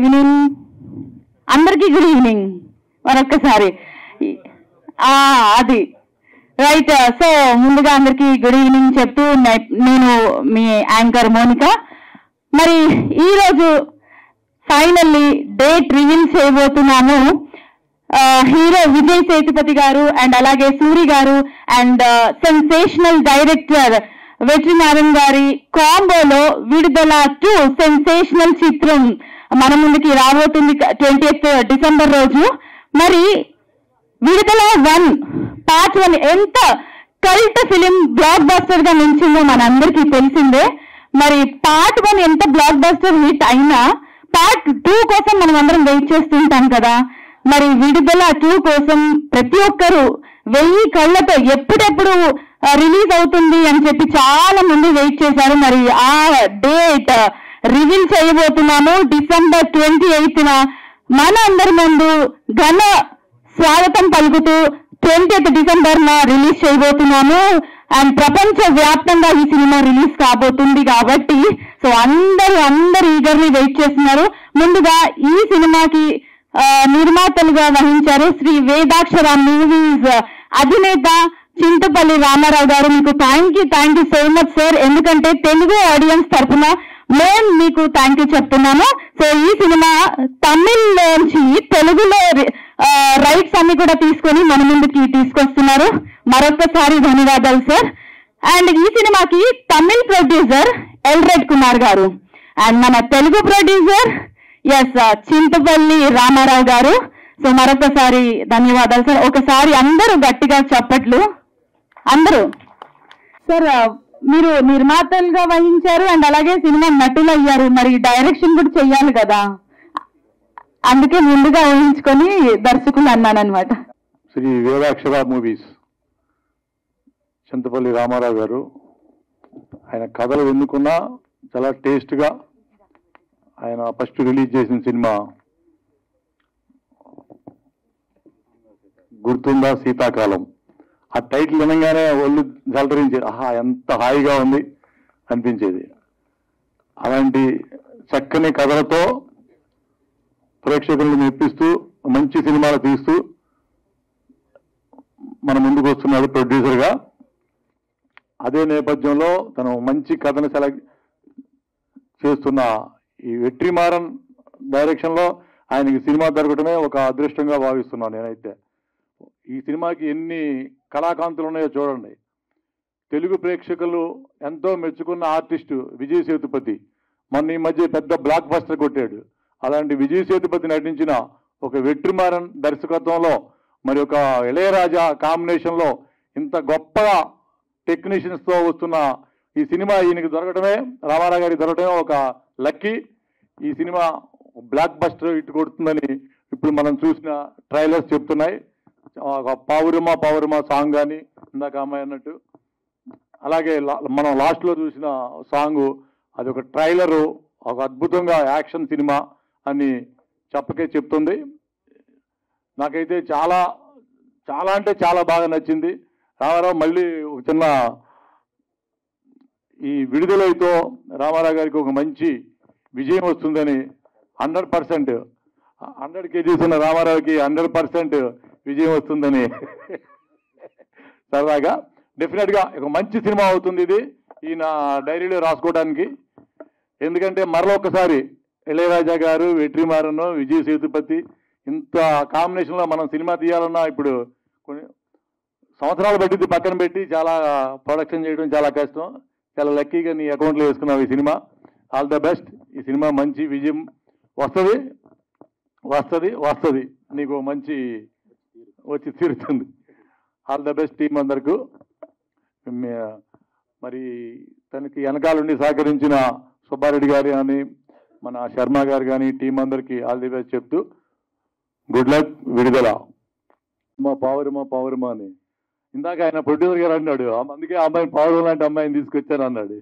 Evening అందరికీ, good evening మరొక్కసారి. అది రైట్. సో ముందుగా అందరికీ గుడ్ ఈవినింగ్ చెప్తూ నేను మీ యాంకర్ మోనిక. మరి ఈరోజు ఫైనల్లీ డేట్ రివీల్ చేయబోతున్నాము. హీరో విజయ్ సేతుపతి గారు అండ్ అలాగే సూరి గారు అండ్ సెన్సేషనల్ డైరెక్టర్ వెట్రినారాయణ గారి కాంబోలో విడుదల 2 సెన్సేషనల్ చిత్రం మన ముందుకి రాబోతుంది 20th డిసెంబర్ రోజు. మరి విడుదల 1 పార్ట్ 1 ఎంత కల్ట్ ఫిలిం బ్లాక్ బస్టర్ గా నిలిచిందో మనందరికీ తెలిసిందే. మరి పార్ట్ 1 ఎంత బ్లాక్ బస్టర్ హిట్ అయినా పార్ట్ 2 కోసం మనం అందరం వెయిట్ చేస్తుంటాం కదా. మరి విడుదల 2 కోసం ప్రతి ఒక్కరు 1000 కళ్ళతో ఎప్పుడెప్పుడు రిలీజ్ అవుతుంది అని చెప్పి చాలా మంది వెయిట్ చేశారు. మరి ఆ డేట్ రివీల్ చేయబోతున్నాము. డిసెంబర్ 28న మన అందరి ముందు ఘన స్వాగతం పలుకుతూ 20th డిసెంబర్న రిలీజ్ చేయబోతున్నాము. అండ్ ప్రపంచ వ్యాప్తంగా ఈ సినిమా రిలీజ్ కాబోతుంది కాబట్టి సో అందరూ ఈగర్లీ వెయిట్ చేస్తున్నారు. ముందుగా ఈ సినిమాకి నిర్మాతలుగా వహించారు శ్రీ వేదాక్షర మూవీస్ అధినేత చింతపల్లి రామారావు గారు. మీకు thank you so much sir. ఎందుకంటే తెలుగు ఆడియన్స్ తరఫున మేము మీకు థ్యాంక్ యూ చెప్తున్నాను. సో ఈ సినిమా తమిళ్లోంచి తెలుగులో రైట్స్ అన్ని కూడా తీసుకొని మన ముందుకి తీసుకొస్తున్నారు. మరొకసారి ధన్యవాదాలు సార్. అండ్ ఈ సినిమాకి తమిళ్ ప్రొడ్యూసర్ ఎల్రెడ్ కుమార్ గారు అండ్ మన తెలుగు ప్రొడ్యూసర్ చింతపల్లి రామారావు గారు. సో మరొకసారి ధన్యవాదాలు సార్. ఒకసారి అందరూ గట్టిగా చప్పట్లు. అందరూ సార్, మీరు నిర్మాతలుగా వహించారు అండ్ అలాగే సినిమా నటులు అయ్యారు. మరి డైరెక్షన్ కూడా చెయ్యాలి కదా, అందుకే ముందుగా ఊహించుకొని దర్శకులు అన్నాను అనమాట. శ్రీ వేదాక్షర మూవీస్ చింతపల్లి రామారావు గారు, ఆయన కథలు ఎన్నుకున్నా చాలా టేస్ట్గా ఆయన ఫస్ట్ రిలీజ్ చేసిన సినిమా గుర్తుందా శీతాకాలం. ఆ టైటిల్ వినగానే ఒళ్ళు జలరించేది. ఎంత హాయిగా ఉంది అనిపించేది. అలాంటి చక్కని కథలతో ప్రేక్షకులను మెప్పిస్తూ మంచి సినిమాలు తీస్తూ మన ముందుకు వస్తున్నాడు ప్రొడ్యూసర్గా. అదే నేపథ్యంలో తను మంచి కథను సెలెక్ట్ చేస్తున్న ఈ వెట్రిమారన్ డైరెక్షన్లో ఆయనకి సినిమా దొరకటమే ఒక అదృష్టంగా భావిస్తున్నాను నేనైతే. ఈ సినిమాకి ఎన్ని కళాకాంతులు ఉన్నాయో చూడండి. తెలుగు ప్రేక్షకులు ఎంతో మెచ్చుకున్న ఆర్టిస్టు విజయ్ సేతుపతి మొన్న ఈ మధ్య పెద్ద బ్లాక్ బస్టర్ కొట్టాడు. అలాంటి విజయ్ సేతుపతి నటించిన ఒక వెట్రిమారన్ దర్శకత్వంలో మరి ఒక ఇళయరాజా కాంబినేషన్లో ఇంత గొప్పగా టెక్నీషియన్స్తో వస్తున్న ఈ సినిమా ఈయనకి దొరకటమే, రామారావు గారికి దొరకటమే ఒక లక్కీ. ఈ సినిమా బ్లాక్ బస్టర్ ఇటు కొడుతుందని ఇప్పుడు మనం చూసిన ట్రైలర్స్ చెప్తున్నాయి. ఒక పావురమా సాంగ్ కానీ ఇందాక అమ్మాయి అన్నట్టు, అలాగే మనం లాస్ట్లో చూసిన సాంగ్ అది ఒక ట్రైలరు, ఒక అద్భుతంగా యాక్షన్ సినిమా అని చెప్పకే చెప్తుంది. నాకైతే చాలా చాలా అంటే చాలా బాగా నచ్చింది. రామారావు మళ్ళీ ఒక చిన్న ఈ విడుదలైతో రామారావు గారికి ఒక మంచి విజయం వస్తుందని 100% 100 kgs ఉన్న రామారావుకి 100% విజయం వస్తుందని సరదాగా డెఫినెట్గా ఒక మంచి సినిమా అవుతుంది ఇది ఈయన డైరీలో రాసుకోవడానికి. ఎందుకంటే మరొకసారి ఇళయరాజా గారు, వెట్రిమారన్, విజయ్ సేతుపతి ఇంత కాంబినేషన్లో మనం సినిమా తీయాలన్నా ఇప్పుడు కొన్ని సంవత్సరాలు పట్టింది పక్కన పెట్టి చాలా ప్రొడక్షన్ చేయడం చాలా కష్టం. చాలా లక్కీగా నీ అకౌంట్లో వేసుకున్నావు ఈ సినిమా. All the best. ఈ సినిమా మంచి విజయం వస్తుంది వస్తుంది వస్తుంది నీకు మంచి వచ్చి తీరుతుంది. ఆల్ ద బెస్ట్ టీం అందరికీ. మరి తనకి వెనకాలండి సహకరించిన సుబ్బారెడ్డి గారు కానీ మన శర్మ గారు కానీ టీం అందరికీ ఆల్ ది బెస్ట్ చెప్తూ గుడ్ లక్. విడుదల మా పావురమా అని ఇందాక ఆయన ప్రొడ్యూసర్ గారు అన్నాడు. అందుకే ఆ అమ్మాయిని పావురం లాంటి అమ్మాయిని తీసుకొచ్చాను అన్నాడు.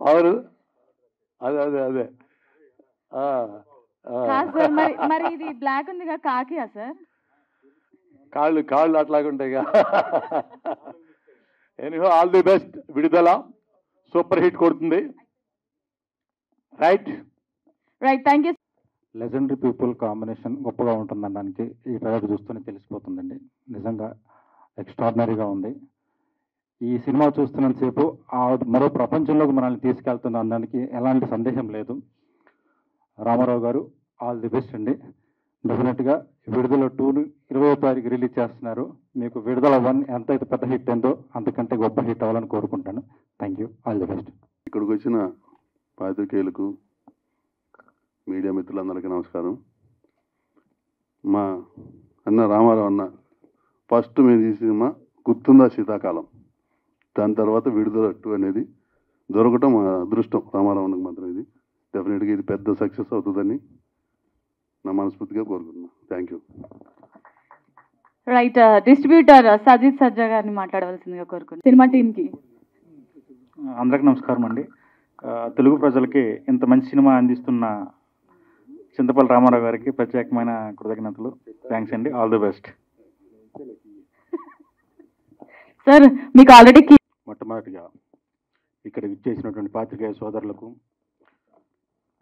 పావురు అదే అదే అదే మరి ఇది బ్లాక్ ఉందిగా కాకియా సార్? కాళ్ళు అట్లాగుంటాయిగా. Anyhow all the best. విడుదల సూపర్ హిట్ కొడుతుంది. Right. Right, thank you. Legendary people combination గొప్పగా ఉంటుందనడానికి ఈ ట్రైలర్ చూస్తూనే తెలిసిపోతుందండి. నిజంగా ఎక్స్ట్రాడినరీగా ఉంది. ఈ సినిమా చూస్తున్నంతసేపు మరో ప్రపంచంలోకి మనల్ని తీసుకెళ్తున్న అనడానికి ఎలాంటి సందేహం లేదు. రామారావు గారు ఆల్ ది బెస్ట్ అండి. డెఫినెట్గా విడుదల 2ని 20వ తారీఖు రిలీజ్ చేస్తున్నారు. మీకు విడుదల 1 ఎంతైతే పెద్ద హిట్ అయిందో అంతకంటే గొప్ప హిట్ అవ్వాలని కోరుకుంటాను. Thank you, all the best. ఇక్కడికి వచ్చిన పాత్రికేయులకు, మీడియా మిత్రులందరికీ నమస్కారం. మా అన్న రామారావు అన్న ఫస్ట్ మేము ఈ సినిమా గుర్తుందా శీతాకాలం, దాని తర్వాత విడుదల 2 అనేది దొరకటం మా అదృష్టం. రామారావు అన్నకు మాత్రం ఇది డెఫినెట్గా ఇది పెద్ద సక్సెస్ అవుతుందని నా మనస్ఫూర్తిగా కోరుకుంటున్నాను. Thank you. Right, distributor Sajith Sajja గారిని మాట్లాడవలసిందిగా కోరుకుంటున్నాను. సినిమా టీంకి అందరికీ నమస్కారం అండి. తెలుగు ప్రజలకి ఇంత మంచి సినిమా అందిస్తున్న చింతపల్లి రామారావు గారికి ప్రత్యేకమైన కృతజ్ఞతలు. థ్యాంక్స్ అండి, ఆల్ ది బెస్ట్. సార్, మీకు ఆల్రెడీ మొట్టమొదటిగా ఇక్కడ విచ్చేసినటువంటి పాత్రికేయ సోదరులకు,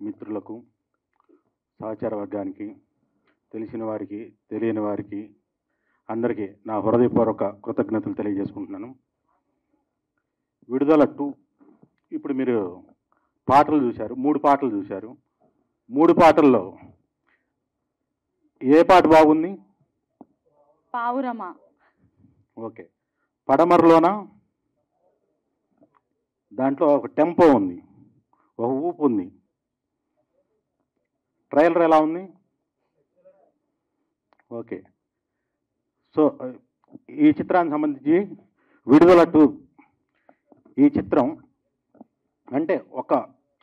మిత్రులకు, సహచార వర్గానికి, తెలిసిన వారికి, తెలియని వారికి అందరికీ నా హృదయపూర్వక కృతజ్ఞతలు తెలియజేసుకుంటున్నాను. విడుదల 2 ఇప్పుడు మీరు పాటలు చూశారు, 3 పాటలు చూశారు. 3 పాటల్లో ఏ పాట బాగుంది? పావురమా. ఓకే. పడమరలోనా? దాంట్లో ఒక టెంపో ఉంది, ఒక ఊపు ఉంది. ట్రైలర్ ఎలా ఉంది? ఓకే. సో ఈ చిత్రానికి సంబంధించి విడుదల 2 ఈ చిత్రం అంటే ఒక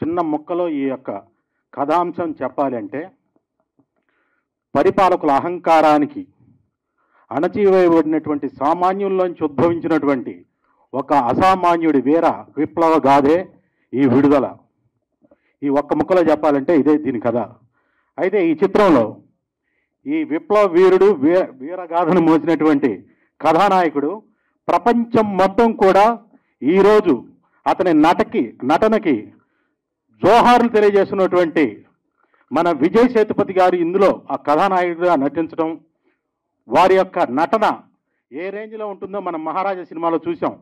చిన్న ముక్కలో ఈ యొక్క కథాంశం చెప్పాలి అంటే, పరిపాలకుల అహంకారానికి అణచివేయబడినటువంటి సామాన్యుల్లోంచి ఉద్భవించినటువంటి ఒక అసామాన్యుడి వీర విప్లవ గాథే ఈ విడుదల. ఈ ఒక్క ముక్కలో చెప్పాలంటే ఇదే దీని కథ. అయితే ఈ చిత్రంలో ఈ విప్లవ వీరుడు వీరగాథను మోసినటువంటి కథానాయకుడు ప్రపంచం మొత్తం కూడా ఈరోజు అతని నటనకి జోహార్లు తెలియజేస్తున్నటువంటి మన విజయ్ సేతుపతి గారు ఇందులో ఆ కథానాయకుడిగా నటించడం, వారి యొక్క నటన ఏ రేంజ్లో ఉంటుందో మనం మహారాజా సినిమాలో చూసాం.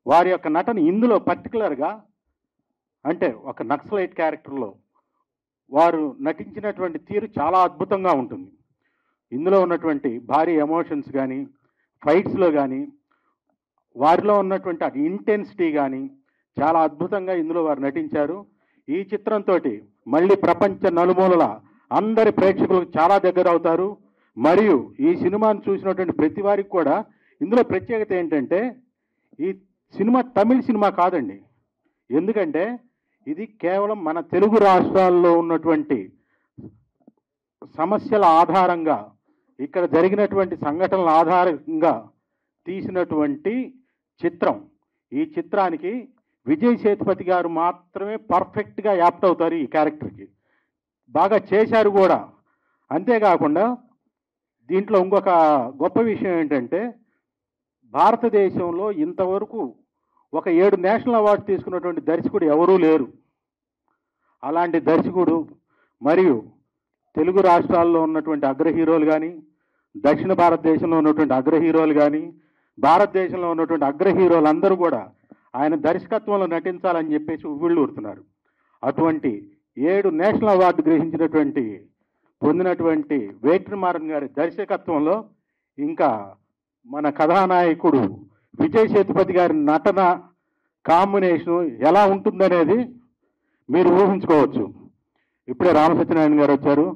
వారి యొక్క నటన ఇందులో పర్టికులర్గా అంటే ఒక నక్సలైట్ క్యారెక్టర్లో వారు నటించినటువంటి తీరు చాలా అద్భుతంగా ఉంటుంది. ఇందులో ఉన్నటువంటి భారీ ఎమోషన్స్ కానీ, ఫైట్స్లో కానీ, వారిలో ఉన్నటువంటి అది ఇంటెన్సిటీ కానీ చాలా అద్భుతంగా ఇందులో వారు నటించారు. ఈ చిత్రంతో మళ్ళీ ప్రపంచ నలుమూలల అందరి ప్రేక్షకులకు చాలా దగ్గర అవుతారు. మరియు ఈ సినిమాను చూసినటువంటి ప్రతి వారికి కూడా ఇందులో ప్రత్యేకత ఏంటంటే, ఈ సినిమా తమిళ సినిమా కాదండి. ఎందుకంటే ఇది కేవలం మన తెలుగు రాష్ట్రాల్లో ఉన్నటువంటి సమస్యల ఆధారంగా, ఇక్కడ జరిగినటువంటి సంఘటనల ఆధారంగా తీసినటువంటి చిత్రం. ఈ చిత్రానికి విజయ్ సేతుపతి గారు మాత్రమే పర్ఫెక్ట్గా యాప్ట్ అవుతారు. ఈ క్యారెక్టర్కి బాగా చేశారు కూడా. అంతేకాకుండా దీంట్లో ఇంకొక గొప్ప విషయం ఏంటంటే, భారతదేశంలో ఇంతవరకు ఒక 7 నేషనల్ అవార్డు తీసుకున్నటువంటి దర్శకుడు ఎవరూ లేరు. అలాంటి దర్శకుడు మరియు తెలుగు రాష్ట్రాల్లో ఉన్నటువంటి అగ్ర హీరోలు కానీ, దక్షిణ భారతదేశంలో ఉన్నటువంటి అగ్ర హీరోలు కానీ, భారతదేశంలో ఉన్నటువంటి అగ్ర హీరోలు అందరూ కూడా ఆయన దర్శకత్వంలో నటించాలని చెప్పేసి ఉవ్విళ్ళూరుతున్నారు. అటువంటి 7 నేషనల్ అవార్డు పొందినటువంటి వెట్రిమారన్ గారి దర్శకత్వంలో ఇంకా మన కథానాయకుడు విజయ్ సేతుపతి గారి నటన కాంబినేషన్ ఎలా ఉంటుందనేది మీరు ఊహించుకోవచ్చు. ఇప్పుడే రామసత్యనారాయణ గారు వచ్చారు,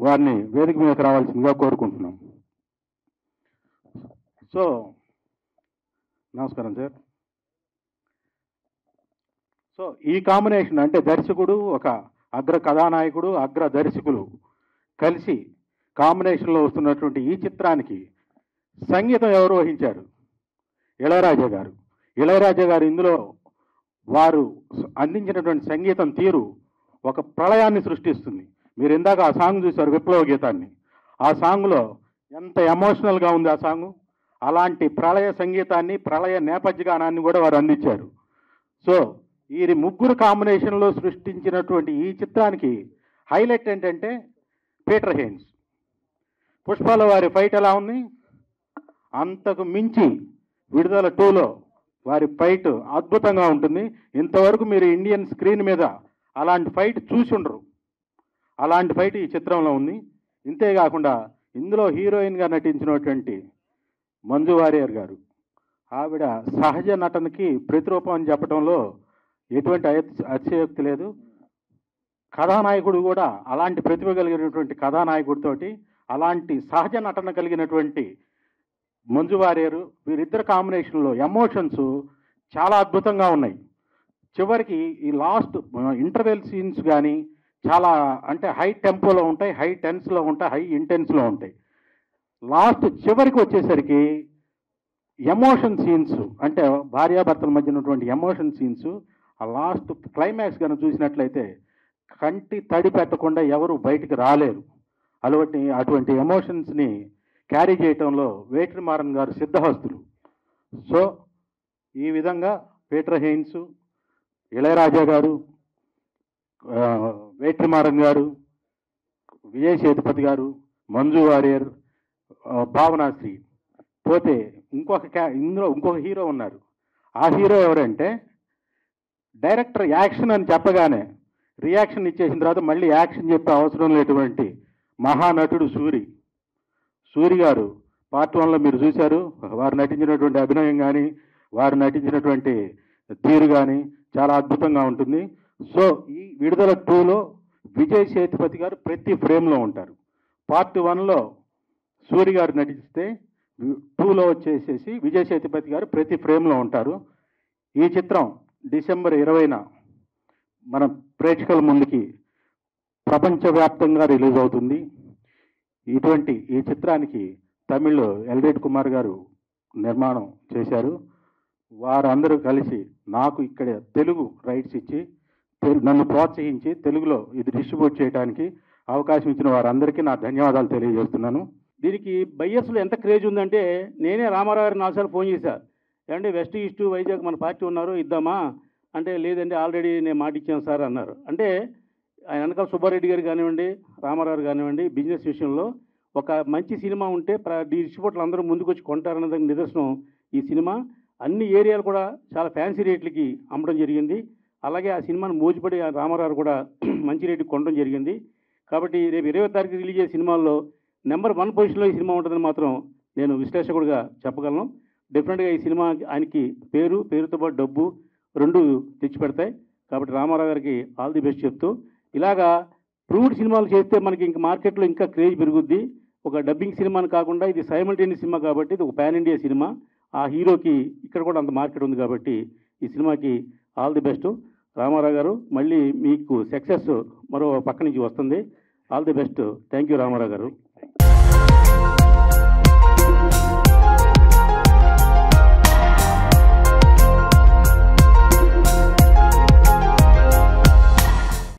వారిని వేదిక మీదకి రావాల్సిందిగా కోరుకుంటున్నాం. సో నమస్కారం సార్. సో ఈ కాంబినేషన్ అంటే దర్శకుడు, ఒక అగ్ర కథానాయకుడు, అగ్ర దర్శకులు కలిసి కాంబినేషన్లో వస్తున్నటువంటి ఈ చిత్రానికి సంగీతం ఎవరు వహించారు? ఇళయరాజా గారు. ఇళయరాజా గారు ఇందులో వారు అందించినటువంటి సంగీతం తీరు ఒక ప్రళయాన్ని సృష్టిస్తుంది. మీరు ఇందాక ఆ సాంగ్ చూశారు, విప్లవ గీతాన్ని. ఆ సాంగ్లో ఎంత ఎమోషనల్గా ఉంది ఆ సాంగ్. అలాంటి ప్రళయ సంగీతాన్ని, ప్రళయ నేపథ్య గానాన్ని కూడా వారు అందించారు. సో ఈ ముగ్గురు కాంబినేషన్లో సృష్టించినటువంటి ఈ చిత్రానికి హైలైట్ ఏంటంటే పీటర్ హెయిన్స్. పుష్పాల వారి ఫైట్ ఎలా ఉంది, అంతకు మించి విడుదల 2లో వారి ఫైట్ అద్భుతంగా ఉంటుంది. ఇంతవరకు మీరు ఇండియన్ స్క్రీన్ మీద అలాంటి ఫైట్ చూసి ఉండరు. అలాంటి ఫైట్ ఈ చిత్రంలో ఉంది. ఇంతేకాకుండా ఇందులో హీరోయిన్గా నటించినటువంటి మంజు వారియర్ గారు, ఆవిడ సహజ నటనకి ప్రతిరూపం అని చెప్పడంలో ఎటువంటి అతిశయోక్తి లేదు. కథానాయకుడు కూడా అలాంటి ప్రతిభ కలిగినటువంటి కథానాయకుడితోటి అలాంటి సహజ నటన కలిగినటువంటి మంజు వారియరు, వీరిద్దరు కాంబినేషన్లో ఎమోషన్స్ చాలా అద్భుతంగా ఉన్నాయి. చివరికి ఈ లాస్ట్ ఇంటర్వెల్ సీన్స్ కానీ చాలా అంటే హై టెంపోలో ఉంటాయి, హై టెన్స్లో ఉంటాయి, హై ఇంటెన్స్లో ఉంటాయి. లాస్ట్ చివరికి వచ్చేసరికి ఎమోషన్ సీన్స్ అంటే భార్యాభర్తల మధ్య ఉన్నటువంటి ఎమోషన్ సీన్స్, ఆ లాస్ట్ క్లైమాక్స్ కనుక చూసినట్లయితే కంటి తడి పెట్టకుండా ఎవరు బయటికి రాలేరు. అటువంటి ఎమోషన్స్ని క్యారీ చేయటంలో వేట్రిమారన్ గారు సిద్ధహస్తులు. సో ఈ విధంగా పీటర్ హెయిన్స్, ఇళయరాజా గారు, వేట్రిమారన్ గారు, విజయ్ సేతుపతి గారు, మంజు వారియర్, భావనాశ్రీ, పోతే ఇందులో ఇంకొక హీరో ఉన్నారు. ఆ హీరో ఎవరంటే డైరెక్టర్ యాక్షన్ అని చెప్పగానే రియాక్షన్ ఇచ్చేసిన తర్వాత మళ్ళీ యాక్షన్ చెప్పే అవసరం లేనటువంటి మహానటుడు సూరి గారు. పార్ట్ 1లో మీరు చూశారు, వారు నటించినటువంటి అభినయం కానీ వారు నటించినటువంటి తీరు కానీ చాలా అద్భుతంగా ఉంటుంది. సో ఈ విడుదల 2లో విజయ్ సేతుపతి గారు ప్రతి ఫ్రేమ్లో ఉంటారు. పార్ట్ 1లో సూరి గారు నటిస్తే 2లో వచ్చేసేసి విజయ్ సేతుపతి గారు ప్రతి ఫ్రేమ్లో ఉంటారు. ఈ చిత్రం డిసెంబర్ 20న మన ప్రేక్షకుల ముందుకి ప్రపంచవ్యాప్తంగా రిలీజ్ అవుతుంది. ఈ చిత్రానికి తమిళ్లో ఎల్రెడ్ కుమార్ గారు నిర్మాణం చేశారు. వారందరూ కలిసి నాకు ఇక్కడ తెలుగు రైట్స్ ఇచ్చి నన్ను ప్రోత్సహించి తెలుగులో ఇది డిస్ట్రిబ్యూట్ చేయడానికి అవకాశం ఇచ్చిన వారందరికీ నా ధన్యవాదాలు తెలియజేస్తున్నాను. దీనికి బయ్యర్స్లో ఎంత క్రేజ్ ఉందంటే నేనే రామారావు గారికి 4 సార్లు ఫోన్ చేశాను. ఏమంటే వెస్ట్ ఈస్ట్ వైజాగ్ మన పార్టీ ఉన్నారు ఇద్దామా అంటే, లేదండి ఆల్రెడీ నేను మాట ఇచ్చాను సార్ అన్నారు. అంటే ఆయన వెనకాల సుబ్బారెడ్డి గారు కానివ్వండి, రామారావు కానివ్వండి, బిజినెస్ విషయంలో ఒక మంచి సినిమా ఉంటే డిస్ట్రిబ్యూటర్లు అందరూ ముందుకు వచ్చి కొంటారన్నదానికి నిదర్శనం ఈ సినిమా. అన్ని ఏరియాలు కూడా చాలా ఫ్యాన్సీ రేట్లకి అమ్మడం జరిగింది. అలాగే ఆ సినిమాను మోజుపడి రామారావు కూడా మంచి రేటుకి కొనడం జరిగింది. కాబట్టి రేపు 20వ తారీఖు రిలీజ్ అయ్యే సినిమాల్లో నెంబర్ 1 పొజిషన్లో ఈ సినిమా ఉంటుందని మాత్రం నేను విశ్లేషకుడిగా చెప్పగలను. డెఫినెట్గా ఈ సినిమా ఆయనకి పేరుతో పాటు డబ్బు 2 తెచ్చిపెడతాయి. కాబట్టి రామారావు గారికి ఆల్ ది బెస్ట్ చెప్తూ, ఇలాగా ప్రూవ్డ్ సినిమాలు చేస్తే మనకి ఇంక మార్కెట్లో ఇంకా క్రేజ్ పెరుగుద్ది. ఒక డబ్బింగ్ సినిమాని కాకుండా ఇది సైమల్టేనియస్ సినిమా కాబట్టి ఇది ఒక పాన్ ఇండియా సినిమా. ఆ హీరోకి ఇక్కడ కూడా అంత మార్కెట్ ఉంది కాబట్టి ఈ సినిమాకి ఆల్ ది బెస్ట్. రామారావు గారు మళ్ళీ మీకు సక్సెస్ మరో పక్క నుంచి వస్తుంది. All the best. Thank you Ramarao గారు.